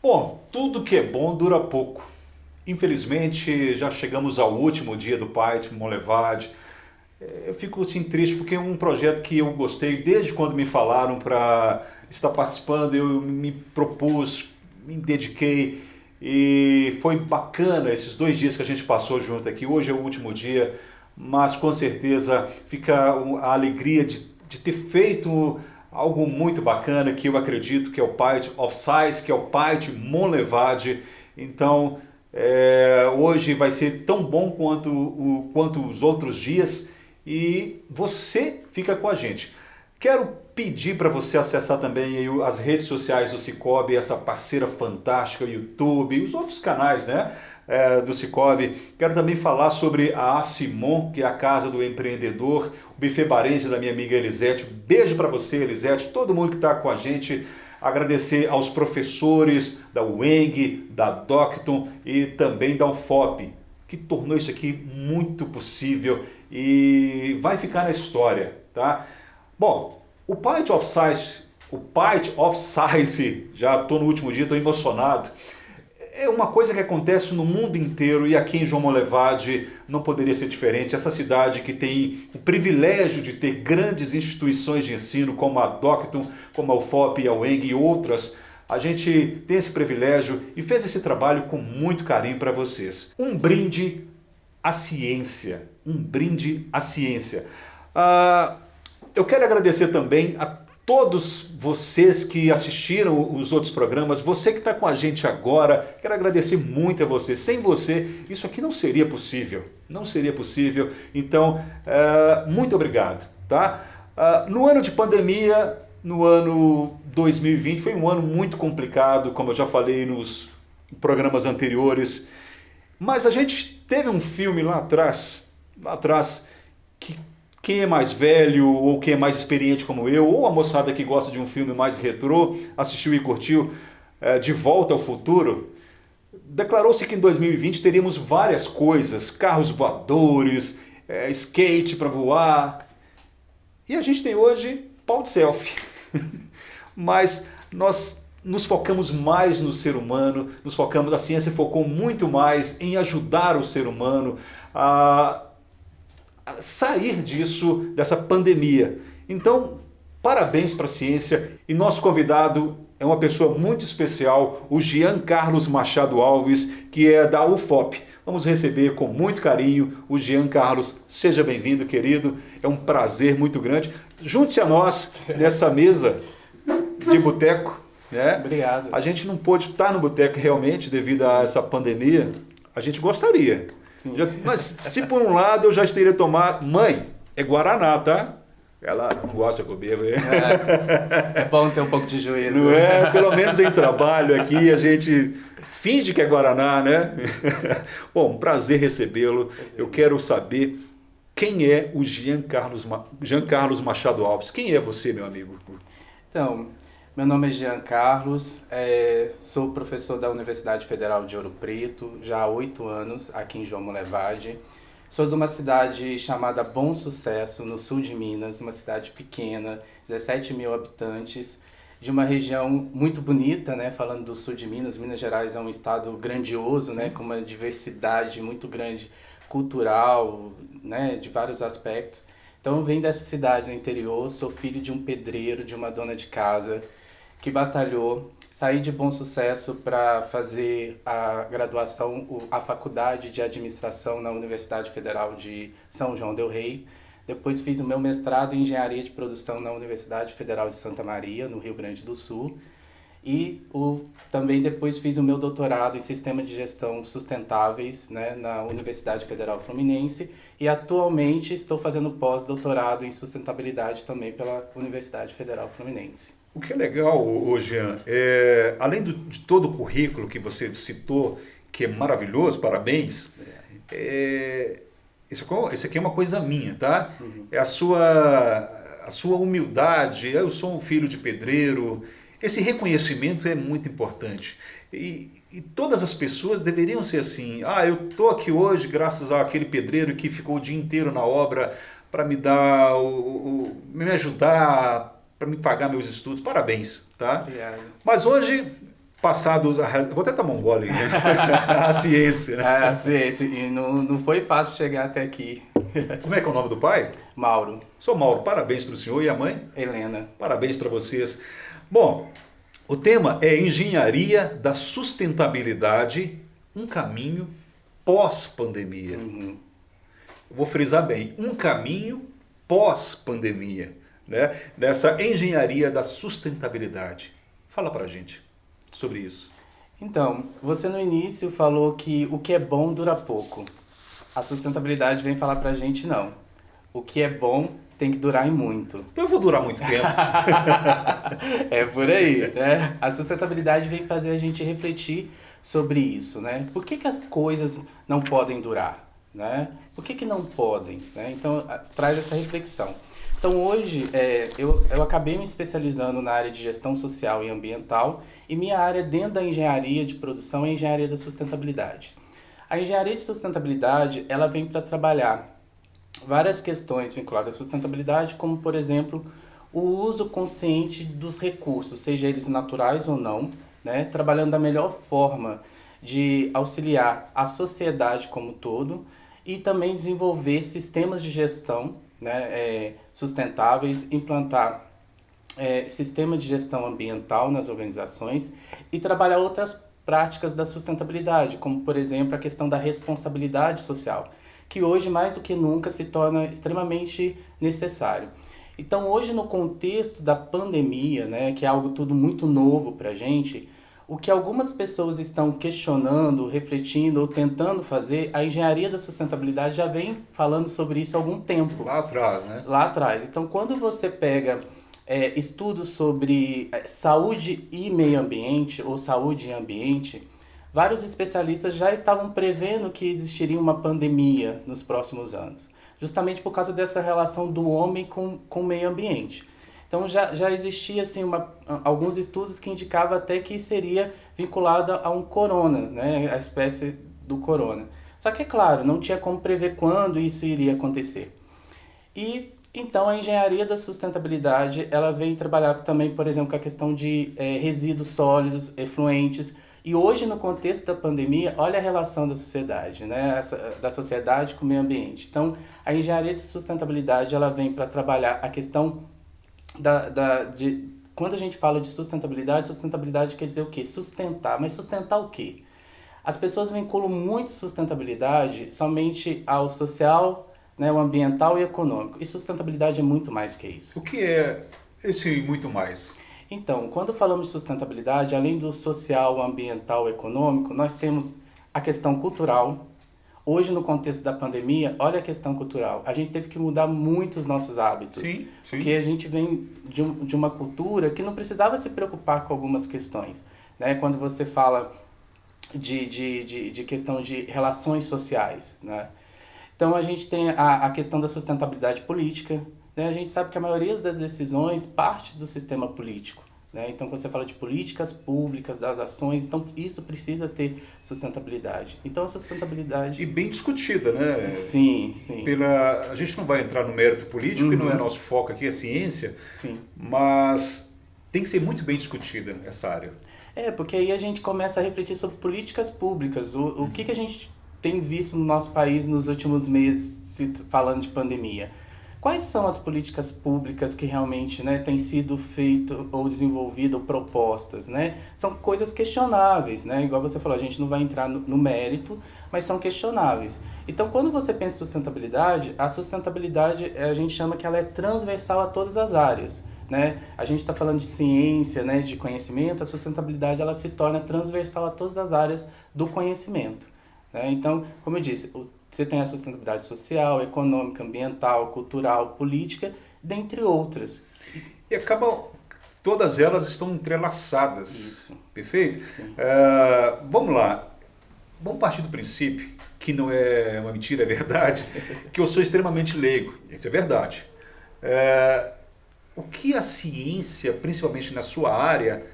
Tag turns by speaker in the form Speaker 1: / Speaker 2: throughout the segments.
Speaker 1: Bom, tudo que é bom dura pouco. Infelizmente, já chegamos ao último dia do Pight Monlevade. Eu fico assim triste porque é um projeto que eu gostei desde quando me falaram para estar participando, eu me propus, me dediquei e foi bacana esses 2 dias que a gente passou junto aqui. Hoje é o último dia, mas com certeza fica a alegria de ter feito algo muito bacana que eu acredito que é o Pight of Size, que é o Pight Monlevade. Então, hoje vai ser tão bom quanto os outros dias e você fica com a gente. Quero pedir para você acessar também aí as redes sociais do Sicoob, essa parceira fantástica, o YouTube, os outros canais, né, do Sicoob. Quero também falar sobre a Simon, que é a Casa do Empreendedor, o Buffet Barense da minha amiga Elisete. Beijo para você, Elisete, todo mundo que está com a gente. Agradecer aos professores da UENG, da Docton e também da UFOP, que tornou isso aqui muito possível e vai ficar na história, tá? Bom, o Pight of Size, já estou no último dia, estou emocionado. É uma coisa que acontece no mundo inteiro e aqui em João Monlevade não poderia ser diferente. Essa cidade que tem o privilégio de ter grandes instituições de ensino como a Docton, como a UFOP, a UENG e outras, a gente tem esse privilégio e fez esse trabalho com muito carinho para vocês. Um brinde à ciência. Um brinde à ciência. Eu quero agradecer também a todos vocês que assistiram os outros programas, você que está com a gente agora, quero agradecer muito a você. Sem você, isso aqui não seria possível. Não seria possível. Então, muito obrigado. Tá? No ano de pandemia, no ano 2020, foi um ano muito complicado, como eu já falei nos programas anteriores. Mas a gente teve um filme lá atrás, que quem é mais velho ou quem é mais experiente como eu, ou a moçada que gosta de um filme mais retrô, assistiu e curtiu De Volta ao Futuro, declarou-se que em 2020 teríamos várias coisas, carros voadores, skate para voar, e a gente tem hoje pau de selfie. Mas nós nos focamos mais no ser humano, a ciência focou muito mais em ajudar o ser humano a sair dessa pandemia. Então, parabéns para a ciência e nosso convidado é uma pessoa muito especial, o Jean Carlos Machado Alves, que é da UFOP. Vamos receber com muito carinho o Jean Carlos. Seja bem-vindo, querido. É um prazer muito grande. Junte-se a nós nessa mesa de boteco. Né?
Speaker 2: Obrigado.
Speaker 1: A gente não pôde estar no boteco realmente devido a essa pandemia. A gente gostaria. Mas se por um lado eu já teria tomado... Mãe, é Guaraná, tá? Ela não gosta que eu bebo.
Speaker 2: É bom ter um pouco de juízo.
Speaker 1: Não é? Pelo menos em trabalho aqui a gente finge que é Guaraná, né? Bom, um prazer recebê-lo. Eu quero saber quem é o Jean Carlos Machado Alves. Quem é você, meu amigo?
Speaker 2: Então, meu nome é Jean Carlos, sou professor da Universidade Federal de Ouro Preto, já há 8 anos, aqui em João Monlevade. Sou de uma cidade chamada Bom Sucesso, no sul de Minas, uma cidade pequena, 17 mil habitantes, de uma região muito bonita, né? Falando do sul de Minas, Minas Gerais é um estado grandioso, né? Com uma diversidade muito grande, cultural, né? De vários aspectos. Então eu venho dessa cidade no interior, sou filho de um pedreiro, de uma dona de casa, que batalhou, saí de Bom Sucesso para fazer a graduação, a faculdade de administração na Universidade Federal de São João del Rei. Depois fiz o meu mestrado em engenharia de produção na Universidade Federal de Santa Maria, no Rio Grande do Sul. E também depois fiz o meu doutorado em Sistema de Gestão Sustentáveis, né, na Universidade Federal Fluminense. E atualmente estou fazendo pós-doutorado em sustentabilidade também pela Universidade Federal Fluminense.
Speaker 1: O que é legal, Jean, além de todo o currículo que você citou, que é maravilhoso, parabéns, isso aqui é uma coisa minha, tá?
Speaker 2: Uhum.
Speaker 1: É a sua humildade, eu sou um filho de pedreiro, esse reconhecimento é muito importante. E todas as pessoas deveriam ser assim, eu estou aqui hoje graças àquele pedreiro que ficou o dia inteiro na obra para me dar, me ajudar, para me pagar meus estudos. Parabéns, tá?
Speaker 2: Obrigado.
Speaker 1: Mas hoje passados... Vou até tomar um gole, né? A ciência, né?
Speaker 2: A ciência, e não foi fácil chegar até aqui.
Speaker 1: Como é que é o nome do pai?
Speaker 2: Mauro.
Speaker 1: Sou Mauro, parabéns para o senhor e a mãe?
Speaker 2: Helena.
Speaker 1: Parabéns para vocês. Bom, o tema é Engenharia da Sustentabilidade, um caminho pós-pandemia.
Speaker 2: Uhum.
Speaker 1: Vou frisar bem, um caminho pós-pandemia, né? Dessa engenharia da sustentabilidade. Fala pra gente sobre isso.
Speaker 2: Então, você no início falou que o que é bom dura pouco. A sustentabilidade vem falar pra gente não. O que é bom tem que durar e muito.
Speaker 1: Então eu vou durar muito tempo.
Speaker 2: É por aí, né? A sustentabilidade vem fazer a gente refletir sobre isso, né? Por que as coisas não podem durar, né? Por que não podem, né? Então, traz essa reflexão. Então, hoje, eu acabei me especializando na área de gestão social e ambiental e minha área dentro da engenharia de produção é a engenharia da sustentabilidade. A engenharia de sustentabilidade, ela vem para trabalhar várias questões vinculadas à sustentabilidade, como, por exemplo, o uso consciente dos recursos, seja eles naturais ou não, né? Trabalhando da melhor forma de auxiliar a sociedade como um todo e também desenvolver sistemas de gestão, né, sustentáveis, implantar sistema de gestão ambiental nas organizações e trabalhar outras práticas da sustentabilidade, como, por exemplo, a questão da responsabilidade social, que hoje, mais do que nunca, se torna extremamente necessário. Então, hoje, no contexto da pandemia, né, que é algo tudo muito novo para a gente, o que algumas pessoas estão questionando, refletindo ou tentando fazer, a engenharia da sustentabilidade já vem falando sobre isso há algum tempo.
Speaker 1: Lá atrás, né?
Speaker 2: Lá atrás. Então, quando você pega estudos sobre saúde e meio ambiente, ou saúde e ambiente, vários especialistas já estavam prevendo que existiria uma pandemia nos próximos anos, justamente por causa dessa relação do homem com o meio ambiente. Então já existia assim, alguns estudos que indicavam até que seria vinculada a um corona, né, a espécie do corona. Só que, é claro, não tinha como prever quando isso iria acontecer. E então a engenharia da sustentabilidade, ela vem trabalhar também, por exemplo, com a questão de resíduos sólidos, efluentes. E hoje, no contexto da pandemia, olha a relação da sociedade, né? Da sociedade com o meio ambiente. Então, a engenharia de sustentabilidade, ela vem para trabalhar a questão quando a gente fala de sustentabilidade quer dizer o quê? Sustentar. Mas sustentar o quê? As pessoas vinculam muito sustentabilidade somente ao social, né, o ambiental e econômico. E sustentabilidade é muito mais do que isso.
Speaker 1: O que é esse muito mais?
Speaker 2: Então, quando falamos de sustentabilidade, além do social, ambiental e econômico, nós temos a questão cultural. Hoje, no contexto da pandemia, olha a questão cultural. A gente teve que mudar muito os nossos hábitos.
Speaker 1: Sim.
Speaker 2: Porque a gente vem de uma cultura que não precisava se preocupar com algumas questões, né? Quando você fala de questão de relações sociais, né? Então, a gente tem a questão da sustentabilidade política, né? A gente sabe que a maioria das decisões parte do sistema político, né? Então, quando você fala de políticas públicas, das ações, então isso precisa ter sustentabilidade. Então, a sustentabilidade...
Speaker 1: E bem discutida, né?
Speaker 2: Sim.
Speaker 1: A gente não vai entrar no mérito político, que não é nosso foco aqui, é ciência,
Speaker 2: Sim.
Speaker 1: Mas tem que ser muito bem discutida essa área.
Speaker 2: Porque aí a gente começa a refletir sobre políticas públicas. O que a gente tem visto no nosso país nos últimos meses, falando de pandemia? Quais são as políticas públicas que realmente, né, têm sido feitas ou desenvolvidas ou propostas, né? São coisas questionáveis, né? Igual você falou, a gente não vai entrar no mérito, mas são questionáveis. Então, quando você pensa em sustentabilidade, a sustentabilidade a gente chama que ela é transversal a todas as áreas, né? A gente está falando de ciência, né, de conhecimento, a sustentabilidade ela se torna transversal a todas as áreas do conhecimento, né? Então, como eu disse, você tem a sustentabilidade social, econômica, ambiental, cultural, política, dentre outras.
Speaker 1: E acabam, todas elas estão entrelaçadas.
Speaker 2: Isso.
Speaker 1: Perfeito? Vamos lá. Vamos partir do princípio, que não é uma mentira, é verdade, que eu sou extremamente leigo. Isso é verdade. O que a ciência, principalmente na sua área,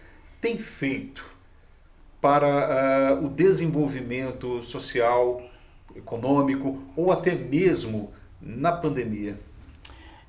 Speaker 1: tem feito para o desenvolvimento social, econômico ou até mesmo na pandemia?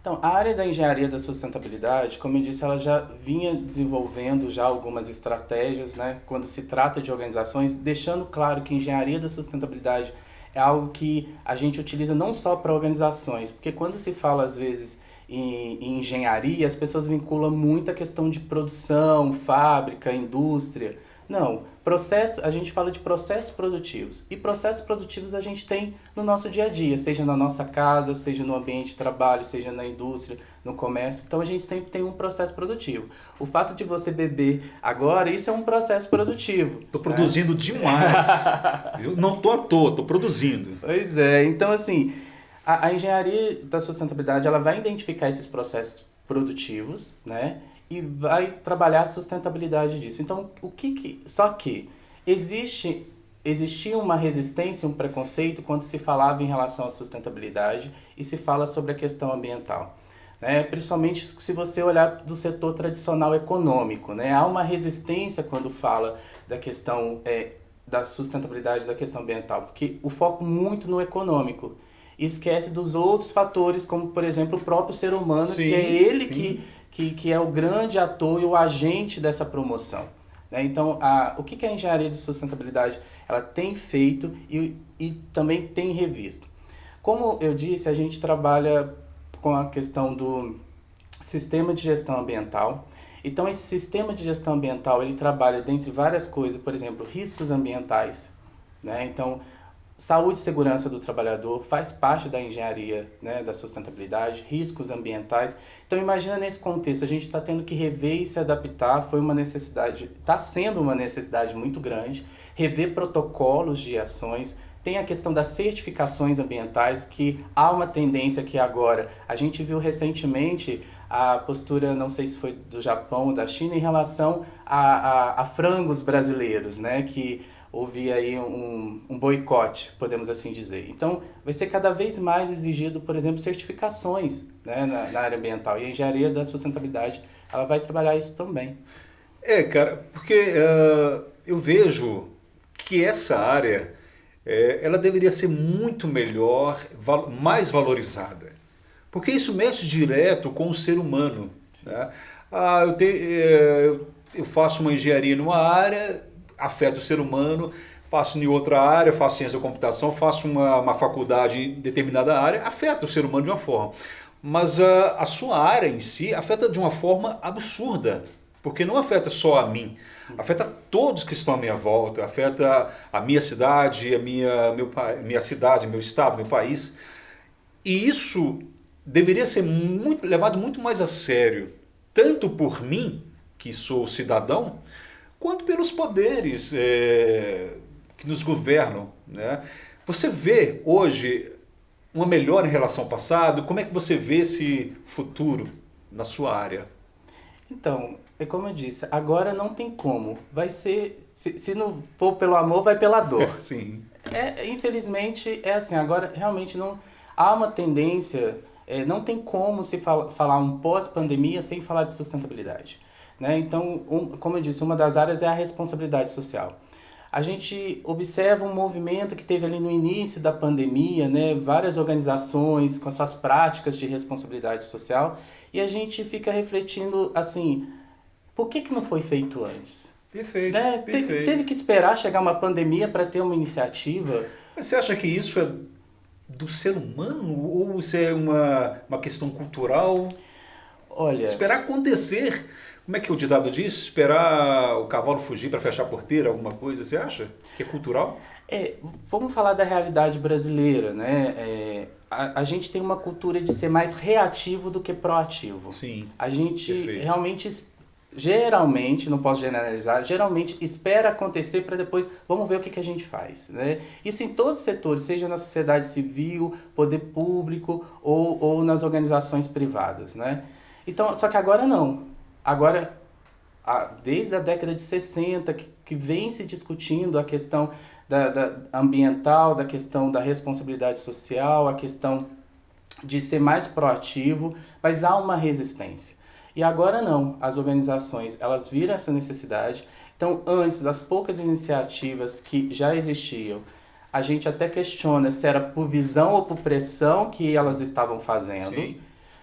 Speaker 2: Então, a área da engenharia da sustentabilidade, como eu disse, ela já vinha desenvolvendo já algumas estratégias, né, quando se trata de organizações, deixando claro que engenharia da sustentabilidade é algo que a gente utiliza não só para organizações, porque quando se fala às vezes em engenharia, as pessoas vinculam muito a questão de produção, fábrica, indústria. Não, processo, a gente fala de processos produtivos. E processos produtivos a gente tem no nosso dia a dia, seja na nossa casa, seja no ambiente de trabalho, seja na indústria, no comércio. Então a gente sempre tem um processo produtivo. O fato de você beber agora, isso é um processo produtivo.
Speaker 1: Estou produzindo demais. Eu não estou à toa, estou produzindo.
Speaker 2: Pois é, então assim, a engenharia da sustentabilidade, ela vai identificar esses processos produtivos, né? E vai trabalhar a sustentabilidade disso. Então, só que existia uma resistência, um preconceito quando se falava em relação à sustentabilidade e se fala sobre a questão ambiental, né? Principalmente se você olhar do setor tradicional econômico, né? Há uma resistência quando fala da questão da sustentabilidade, da questão ambiental, porque o foco muito no econômico. E esquece dos outros fatores, como, por exemplo, o próprio ser humano,
Speaker 1: Sim,
Speaker 2: que é ele
Speaker 1: sim.
Speaker 2: que é o grande ator e o agente dessa promoção, né? Então, o que a engenharia de sustentabilidade ela tem feito e também tem revisto? Como eu disse, a gente trabalha com a questão do sistema de gestão ambiental. Então, esse sistema de gestão ambiental, ele trabalha dentre várias coisas, por exemplo, riscos ambientais, né? Então, saúde e segurança do trabalhador faz parte da engenharia, né, da sustentabilidade, riscos ambientais. Então imagina nesse contexto, a gente está tendo que rever e se adaptar, foi uma necessidade, está sendo uma necessidade muito grande, rever protocolos de ações, tem a questão das certificações ambientais, que há uma tendência que agora, a gente viu recentemente a postura, não sei se foi do Japão ou da China, em relação a frangos brasileiros, né, que houve aí um boicote, podemos assim dizer. Então, vai ser cada vez mais exigido, por exemplo, certificações, né, na área ambiental. E a engenharia da sustentabilidade, ela vai trabalhar isso também.
Speaker 1: Cara, porque eu vejo que essa área ela deveria ser muito melhor, mais valorizada. Porque isso mexe direto com o ser humano, né? Eu faço uma engenharia numa área, afeta o ser humano, faço em outra área, faço ciência da computação, faço uma faculdade em determinada área, afeta o ser humano de uma forma. Mas a sua área em si afeta de uma forma absurda, porque não afeta só a mim, afeta todos que estão à minha volta, afeta a minha cidade, minha cidade, meu estado, meu país. E isso deveria ser levado muito mais a sério, tanto por mim, que sou cidadão, quanto pelos poderes que nos governam, né? Você vê hoje uma melhora em relação ao passado? Como é que você vê esse futuro na sua área?
Speaker 2: Então, é como eu disse, agora não tem como. Vai ser, se não for pelo amor, vai pela dor.
Speaker 1: Sim.
Speaker 2: Infelizmente, é assim, agora realmente não há uma tendência, não tem como se falar um pós-pandemia sem falar de sustentabilidade, né? Então, como eu disse, uma das áreas é a responsabilidade social. A gente observa um movimento que teve ali no início da pandemia, né? Várias organizações com as suas práticas de responsabilidade social, e a gente fica refletindo assim, por que não foi feito antes?
Speaker 1: Perfeito,
Speaker 2: Né?
Speaker 1: perfeito.
Speaker 2: Teve que esperar chegar uma pandemia para ter uma iniciativa.
Speaker 1: Mas você acha que isso é do ser humano ou isso é uma questão cultural?
Speaker 2: Olha,
Speaker 1: Esperar acontecer. Como é que o ditado diz? Esperar o cavalo fugir para fechar a porteira, alguma coisa, você acha? Que é cultural?
Speaker 2: vamos falar da realidade brasileira, né? A gente tem uma cultura de ser mais reativo do que proativo.
Speaker 1: Sim,
Speaker 2: A gente
Speaker 1: perfeito.
Speaker 2: realmente, geralmente, não posso generalizar, geralmente espera acontecer para depois, vamos ver o que a gente faz, né? Isso em todos os setores, seja na sociedade civil, poder público ou nas organizações privadas, né? Então, só que agora não. Agora, desde a década de 60, que vem se discutindo a questão da ambiental, da questão da responsabilidade social, a questão de ser mais proativo, mas há uma resistência. E agora não, as organizações, elas viram essa necessidade. Então, antes, as poucas iniciativas que já existiam, a gente até questiona se era por visão ou por pressão que elas estavam fazendo.
Speaker 1: Sim.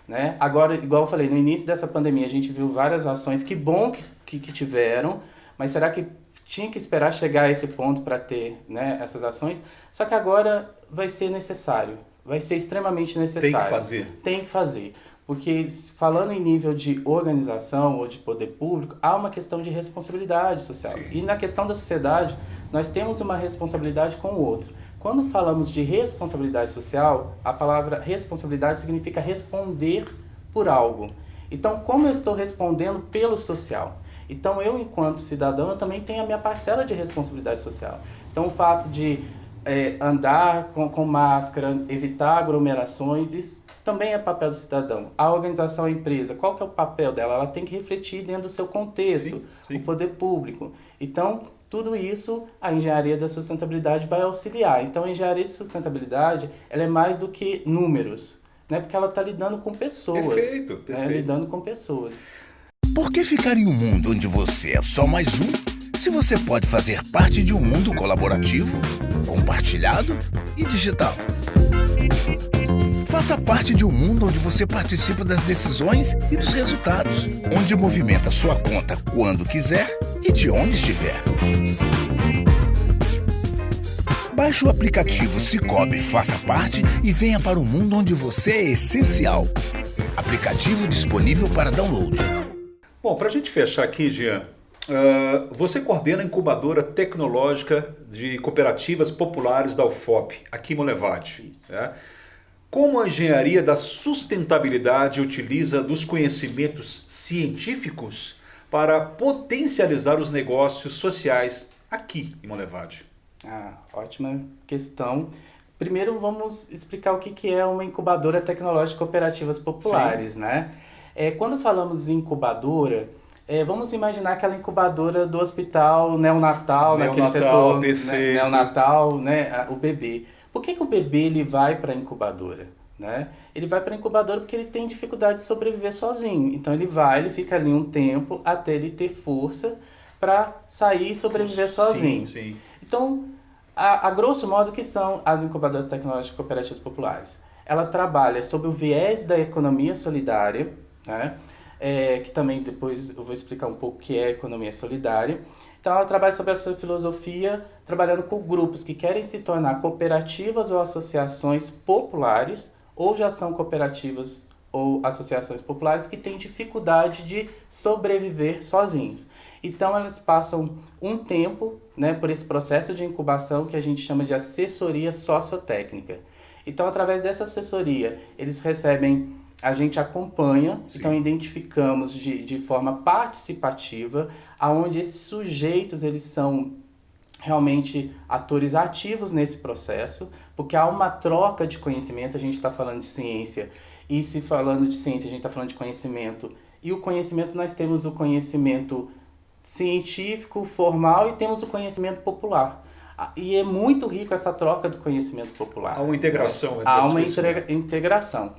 Speaker 2: né? Agora, igual eu falei, no início dessa pandemia a gente viu várias ações, que bom que tiveram, mas será que tinha que esperar chegar a esse ponto para ter, né, essas ações? Só que agora vai ser necessário, vai ser extremamente necessário.
Speaker 1: Tem que fazer.
Speaker 2: Tem que fazer. Porque falando em nível de organização ou de poder público, há uma questão de responsabilidade social.
Speaker 1: Sim.
Speaker 2: E na questão da sociedade, nós temos uma responsabilidade com o outro. Quando falamos de responsabilidade social, a palavra responsabilidade significa responder por algo. Então, como eu estou respondendo pelo social? Então, eu, enquanto cidadão, eu também tenho a minha parcela de responsabilidade social. Então, o fato de andar com máscara, evitar aglomerações, isso também é papel do cidadão. A organização, a empresa, qual que é o papel dela? Ela tem que refletir dentro do seu contexto,
Speaker 1: sim.
Speaker 2: o poder público. Então, tudo isso a engenharia da sustentabilidade vai auxiliar. Então, a engenharia de sustentabilidade, ela é mais do que números, né? Porque ela está lidando com pessoas.
Speaker 1: Perfeito.
Speaker 2: Né? Lidando com pessoas.
Speaker 3: Por que ficar em um mundo onde você é só mais um, se você pode fazer parte de um mundo colaborativo, compartilhado e digital? Faça parte de um mundo onde você participa das decisões e dos resultados, onde movimenta sua conta quando quiser e de onde estiver. Baixe o aplicativo Cicobi Faça Parte e venha para um mundo onde você é essencial. Aplicativo disponível para download.
Speaker 1: Bom, para a gente fechar aqui, Jean, você coordena a incubadora tecnológica de cooperativas populares da UFOP, aqui em Monlevade. Né? Como a engenharia da sustentabilidade utiliza dos conhecimentos científicos para potencializar os negócios sociais aqui em Monlevade?
Speaker 2: Ótima questão. Primeiro vamos explicar o que é uma incubadora tecnológica de cooperativas populares, né? Quando falamos em incubadora, vamos imaginar aquela incubadora do hospital neonatal, naquele setor neonatal, né, o bebê. Por que o bebê ele vai para a incubadora? Né? Ele vai para a incubadora porque ele tem dificuldade de sobreviver sozinho. Então ele fica ali um tempo até ele ter força para sair e sobreviver sozinho.
Speaker 1: Sim.
Speaker 2: Então, a grosso modo, o que são as incubadoras tecnológicas cooperativas populares? Ela trabalha sob o viés da economia solidária, né? Que também depois eu vou explicar um pouco o que é economia solidária. Então ela trabalha sobre essa filosofia, trabalhando com grupos que querem se tornar cooperativas ou associações populares, ou já são cooperativas ou associações populares que têm dificuldade de sobreviver sozinhos. Então elas passam um tempo, né, por esse processo de incubação que a gente chama de assessoria sociotécnica. Então através dessa assessoria eles recebem, a gente acompanha,
Speaker 1: Sim.
Speaker 2: Então identificamos de forma participativa aonde esses sujeitos eles são realmente atores ativos nesse processo, porque há uma troca de conhecimento, a gente está falando de ciência, e se falando de ciência a gente está falando de conhecimento, e o conhecimento nós temos o conhecimento científico, formal, e temos o conhecimento popular. E é muito rico essa troca do conhecimento popular.
Speaker 1: Há uma integração entre
Speaker 2: Há uma
Speaker 1: as
Speaker 2: integração.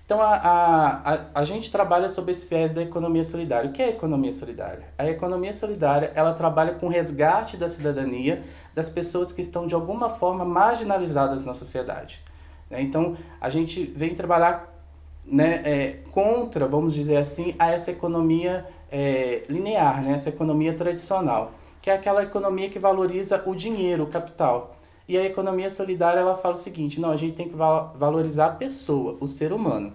Speaker 2: Então, a gente trabalha sob esse viés da economia solidária. O que é a economia solidária? A economia solidária, ela trabalha com o resgate da cidadania das pessoas que estão, de alguma forma, marginalizadas na sociedade. Então, a gente vem trabalhar, né, contra, vamos dizer assim, a essa economia linear, né, essa economia tradicional, que é aquela economia que valoriza o dinheiro, o capital. E a economia solidária, ela fala o seguinte, não, a gente tem que valorizar a pessoa, o ser humano.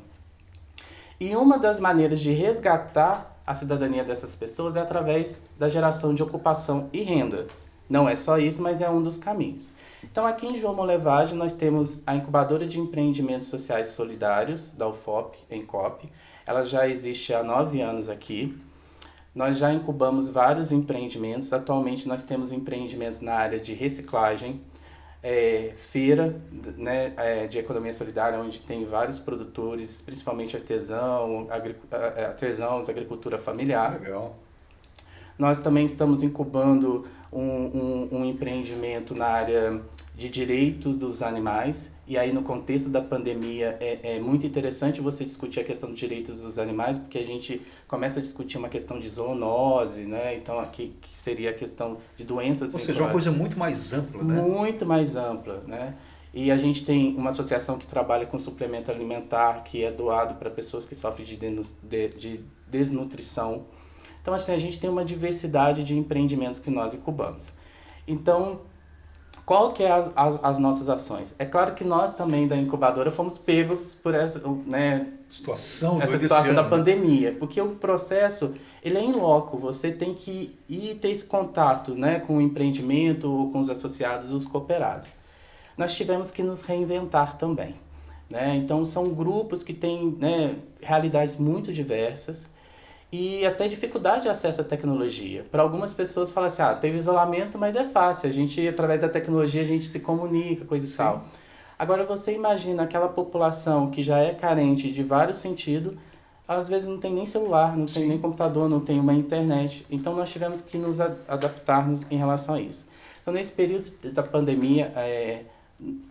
Speaker 2: E uma das maneiras de resgatar a cidadania dessas pessoas é através da geração de ocupação e renda. Não é só isso, mas é um dos caminhos. Então aqui em João Monlevade nós temos a incubadora de empreendimentos sociais solidários, da UFOP, ENCOP. Ela já existe há 9 anos aqui. Nós já incubamos vários empreendimentos. Atualmente nós temos empreendimentos na área de reciclagem, feira, né, de economia solidária, onde tem vários produtores, principalmente artesãos, agricultura familiar.
Speaker 1: Legal.
Speaker 2: Nós também estamos incubando um empreendimento na área de direitos dos animais, e aí no contexto da pandemia é muito interessante você discutir a questão dos direitos dos animais, porque a gente começa a discutir uma questão de zoonose, né? Então aqui que seria a questão de doenças.
Speaker 1: Ou seja, uma coisa muito mais ampla, né?
Speaker 2: Muito mais ampla, né? E a gente tem uma associação que trabalha com suplemento alimentar, que é doado para pessoas que sofrem de desnutrição. Então, assim, a gente tem uma diversidade de empreendimentos que nós incubamos. Então, qual que é as nossas ações? É claro que nós também da incubadora fomos pegos por essa, né, essa situação da pandemia, porque o processo ele é in loco, você tem que ir ter esse contato, né, com o empreendimento ou com os associados, os cooperados. Nós tivemos que nos reinventar também, né? Então são grupos que têm, né, realidades muito diversas e até dificuldade de acesso à tecnologia. Para algumas pessoas falam assim, teve isolamento, mas é fácil, a gente, através da tecnologia, a gente se comunica, coisa e tal. Agora você imagina aquela população que já é carente de vários sentidos, às vezes não tem nem celular, não tem nem computador, não tem uma internet. Então nós tivemos que nos adaptarmos em relação a isso. Então nesse período da pandemia,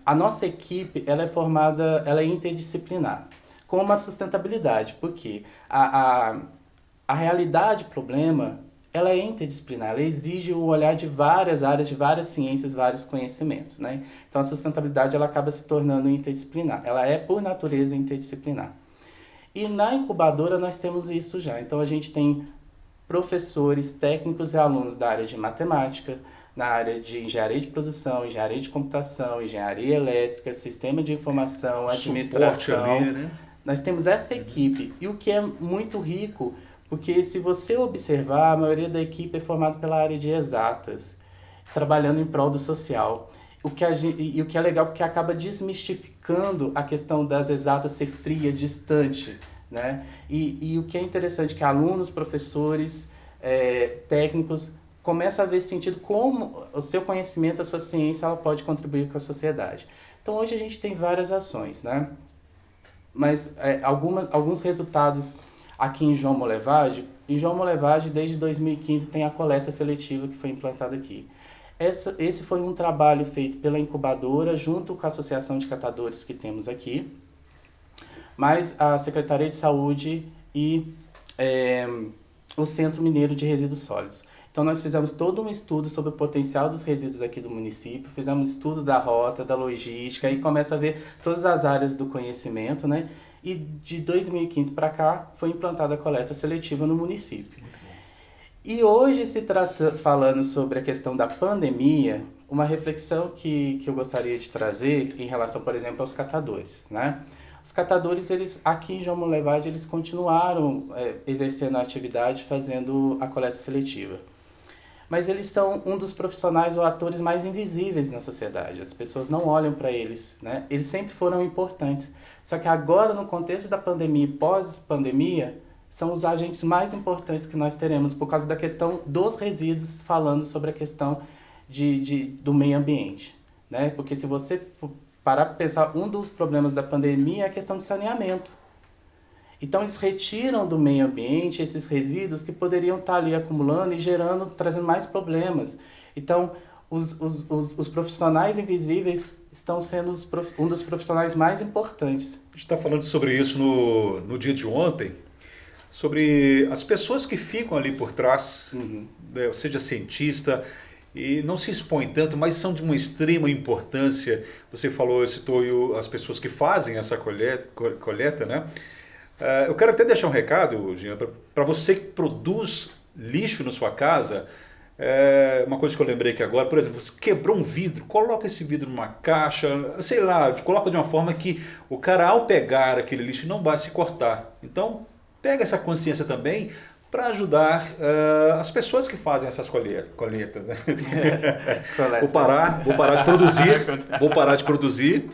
Speaker 2: a nossa equipe ela é formada, ela é interdisciplinar, com uma sustentabilidade, porque a realidade problema, ela é interdisciplinar, ela exige o olhar de várias áreas, de várias ciências, vários conhecimentos, né? Então a sustentabilidade ela acaba se tornando interdisciplinar, ela é por natureza interdisciplinar. E na incubadora nós temos isso já, então a gente tem professores, técnicos e alunos da área de matemática, na área de engenharia de produção, engenharia de computação, engenharia elétrica, sistema de informação, administração.
Speaker 1: Ali, né?
Speaker 2: Nós temos essa equipe, e o que é muito rico, porque se você observar, a maioria da equipe é formada pela área de exatas, trabalhando em prol do social. O que é legal porque acaba desmistificando a questão das exatas ser fria, distante, né? E o que é interessante é que alunos, professores, técnicos começam a ver sentido como o seu conhecimento, a sua ciência, ela pode contribuir com a sociedade. Então hoje a gente tem várias ações, né? Mas alguns resultados aqui em João Molevade. Em João Molevade, desde 2015, tem a coleta seletiva que foi implantada aqui. Esse foi um trabalho feito pela incubadora, junto com a Associação de Catadores que temos aqui, mas a Secretaria de Saúde e o Centro Mineiro de Resíduos Sólidos. Então nós fizemos todo um estudo sobre o potencial dos resíduos aqui do município, fizemos estudo da rota, da logística, e começa a ver todas as áreas do conhecimento, né? E de 2015 para cá foi implantada a coleta seletiva no município. E hoje falando sobre a questão da pandemia, uma reflexão que eu gostaria de trazer em relação, por exemplo, aos catadores, né? Os catadores, eles aqui em João Molevade, eles continuaram exercendo a atividade, fazendo a coleta seletiva. Mas eles são um dos profissionais ou atores mais invisíveis na sociedade. As pessoas não olham para eles, né? Eles sempre foram importantes. Só que agora, no contexto da pandemia e pós-pandemia, são os agentes mais importantes que nós teremos por causa da questão dos resíduos, falando sobre a questão do meio ambiente, né? Porque se você parar para pensar, um dos problemas da pandemia é a questão de saneamento. Então eles retiram do meio ambiente esses resíduos que poderiam estar ali acumulando e trazendo mais problemas. Então os profissionais invisíveis estão sendo um dos profissionais mais importantes.
Speaker 1: A gente está falando sobre isso no dia de ontem, sobre as pessoas que ficam ali por trás, né, seja cientista, e não se expõe tanto, mas são de uma extrema importância. Você citou as pessoas que fazem essa coleta, né? Eu quero até deixar um recado, Jean, para você que produz lixo na sua casa. Uma coisa que eu lembrei aqui agora, por exemplo, você quebrou um vidro, coloca esse vidro numa caixa, sei lá, coloca de uma forma que o cara, ao pegar aquele lixo, não vai se cortar. Então, pega essa consciência também para ajudar as pessoas que fazem essas colhetas, né? Vou parar de produzir.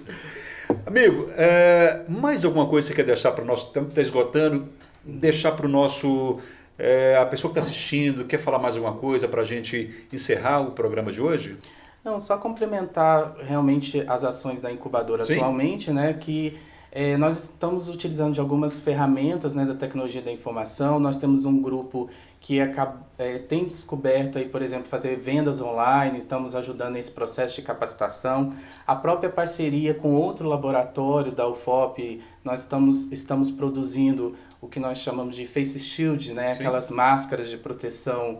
Speaker 1: Amigo, mais alguma coisa que você quer deixar para o nosso tempo? Está esgotando? Deixar para o nosso... a pessoa que está assistindo, quer falar mais alguma coisa para a gente encerrar o programa de hoje?
Speaker 2: Não, só complementar realmente as ações da incubadora atualmente, né? Que nós estamos utilizando de algumas ferramentas, né, da tecnologia da informação. Nós temos um grupo que tem descoberto, aí, por exemplo, fazer vendas online, estamos ajudando nesse processo de capacitação. A própria parceria com outro laboratório da UFOP, nós estamos produzindo o que nós chamamos de face shield, né? Aquelas máscaras de proteção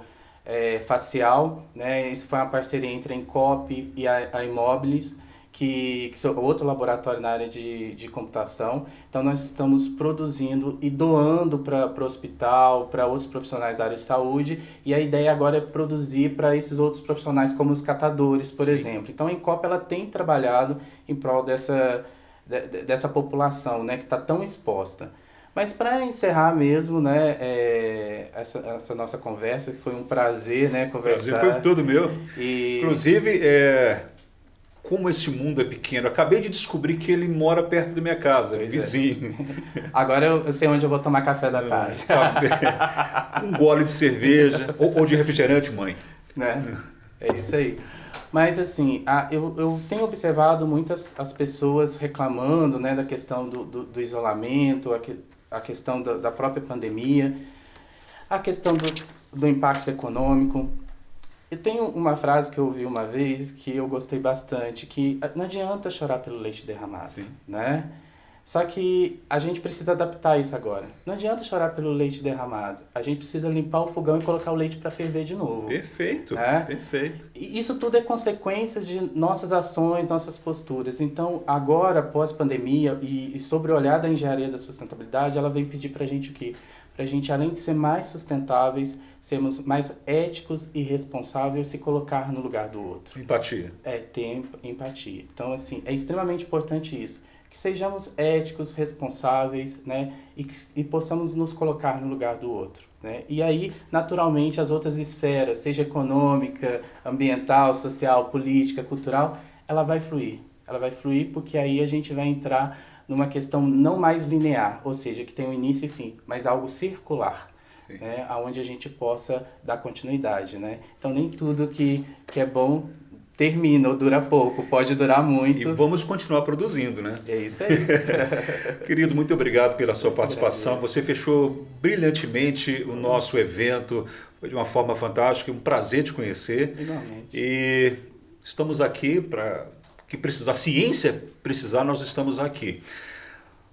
Speaker 2: facial, né? Isso foi uma parceria entre a Incop e a Imobilis, que são outro laboratório na área de computação. Então, nós estamos produzindo e doando para o hospital, para outros profissionais da área de saúde, e a ideia agora é produzir para esses outros profissionais, como os catadores, por exemplo. Então, a Incope ela tem trabalhado em prol dessa população, né, que está tão exposta. Mas para encerrar mesmo, né, essa nossa conversa, que foi um prazer, né, conversar.
Speaker 1: Prazer foi tudo meu.
Speaker 2: E...
Speaker 1: Inclusive, como esse mundo é pequeno, acabei de descobrir que ele mora perto da minha casa, vizinho.
Speaker 2: Agora eu sei onde eu vou tomar café da tarde.
Speaker 1: Café, um gole de cerveja ou de refrigerante, mãe.
Speaker 2: Né? É isso aí. Mas assim, eu tenho observado muitas as pessoas reclamando, né, da questão do isolamento, a questão da própria pandemia, a questão do impacto econômico. E tem uma frase que eu ouvi uma vez que eu gostei bastante, que não adianta chorar pelo leite derramado,
Speaker 1: Sim.
Speaker 2: né? Só que a gente precisa adaptar isso agora. Não adianta chorar pelo leite derramado. A gente precisa limpar o fogão e colocar o leite para ferver de novo.
Speaker 1: Perfeito,
Speaker 2: né?
Speaker 1: Perfeito.
Speaker 2: E isso tudo é consequência de nossas ações, nossas posturas. Então, agora, pós-pandemia, e sobre o olhar da engenharia da sustentabilidade, ela vem pedir para a gente o quê? Para a gente, além de ser mais sustentáveis, sermos mais éticos e responsáveis, se colocar no lugar do outro.
Speaker 1: Empatia.
Speaker 2: Ter empatia. Então, assim, é extremamente importante isso. Que sejamos éticos, responsáveis, né? E possamos nos colocar no lugar do outro, né? E aí, naturalmente, as outras esferas, seja econômica, ambiental, social, política, cultural, ela vai fluir. Ela vai fluir porque aí a gente vai entrar numa questão não mais linear, ou seja, que tem um início e fim, mas algo circular. Né, onde a gente possa dar continuidade, né? Então nem tudo que é bom termina ou dura pouco, pode durar muito.
Speaker 1: E vamos continuar produzindo, né?
Speaker 2: É isso aí.
Speaker 1: Querido, muito obrigado pela sua participação. Você fechou brilhantemente o nosso evento, foi de uma forma fantástica, um prazer te conhecer.
Speaker 2: Igualmente.
Speaker 1: E estamos aqui para que precisar, ciência precisar, nós estamos aqui.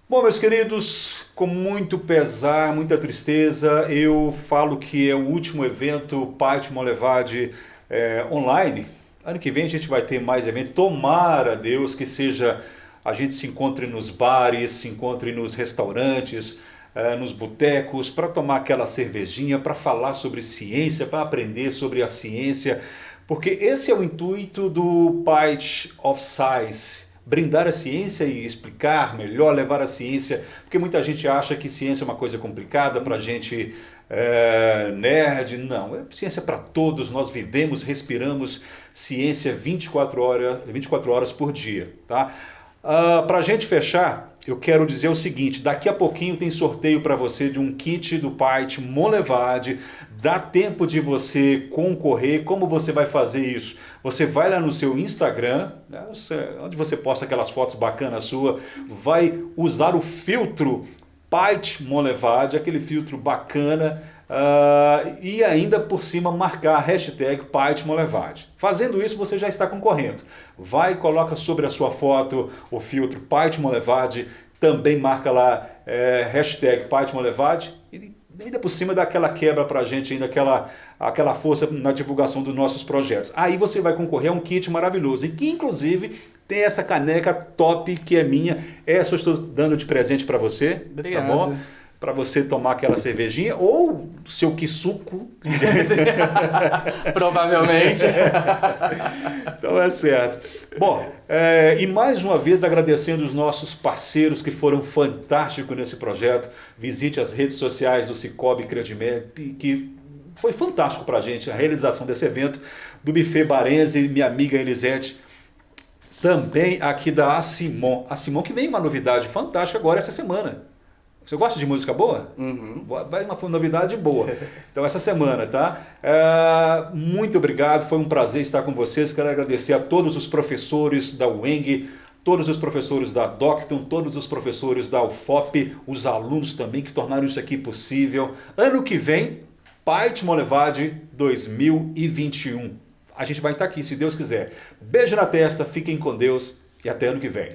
Speaker 1: Bom, meus queridos, com muito pesar, muita tristeza, eu falo que é o último evento Paith Molevade online. Ano que vem a gente vai ter mais eventos. Tomara, Deus, que seja, a gente se encontre nos bares, se encontre nos restaurantes, nos botecos, para tomar aquela cervejinha, para falar sobre ciência, para aprender sobre a ciência, porque esse é o intuito do Paith of Science. Brindar a ciência e explicar melhor, levar a ciência, porque muita gente acha que ciência é uma coisa complicada para gente nerd. Não, é ciência para todos, nós vivemos, respiramos ciência 24 horas por dia. Tá? Para a gente fechar, eu quero dizer o seguinte, daqui a pouquinho tem sorteio para você de um kit do Paith Molevade. Dá tempo de você concorrer. Como você vai fazer isso? Você vai lá no seu Instagram, né, onde você posta aquelas fotos bacanas sua, vai usar o filtro Paith Molevade, aquele filtro bacana, e ainda por cima marcar a hashtag Paith Molevade. Fazendo isso, você já está concorrendo. Vai, coloca sobre a sua foto o filtro Paith Molevade, também marca lá hashtag Paith Molevade, e ainda por cima dá aquela quebra pra gente, ainda aquela força na divulgação dos nossos projetos. Aí você vai concorrer a um kit maravilhoso, e que inclusive tem essa caneca top que é minha. Essa eu estou dando de presente para você.
Speaker 2: Obrigado.
Speaker 1: Tá bom? Para você tomar aquela cervejinha ou seu quisuco.
Speaker 2: Provavelmente.
Speaker 1: Então é certo. Bom, e mais uma vez agradecendo os nossos parceiros que foram fantásticos nesse projeto. Visite as redes sociais do Cicobi Credimed, que foi fantástico para a gente a realização desse evento, do Buffet Barense, minha amiga Elisete. Também aqui da Assimon. Assimon que vem uma novidade fantástica agora essa semana. Você gosta de música boa?
Speaker 2: Uhum.
Speaker 1: Vai uma novidade boa. Então essa semana, tá? Muito obrigado, foi um prazer estar com vocês. Quero agradecer a todos os professores da UENG, todos os professores da Docton, todos os professores da UFOP, os alunos também que tornaram isso aqui possível. Ano que vem, Paith Molevade 2021. A gente vai estar aqui, se Deus quiser. Beijo na testa, fiquem com Deus e até ano que vem.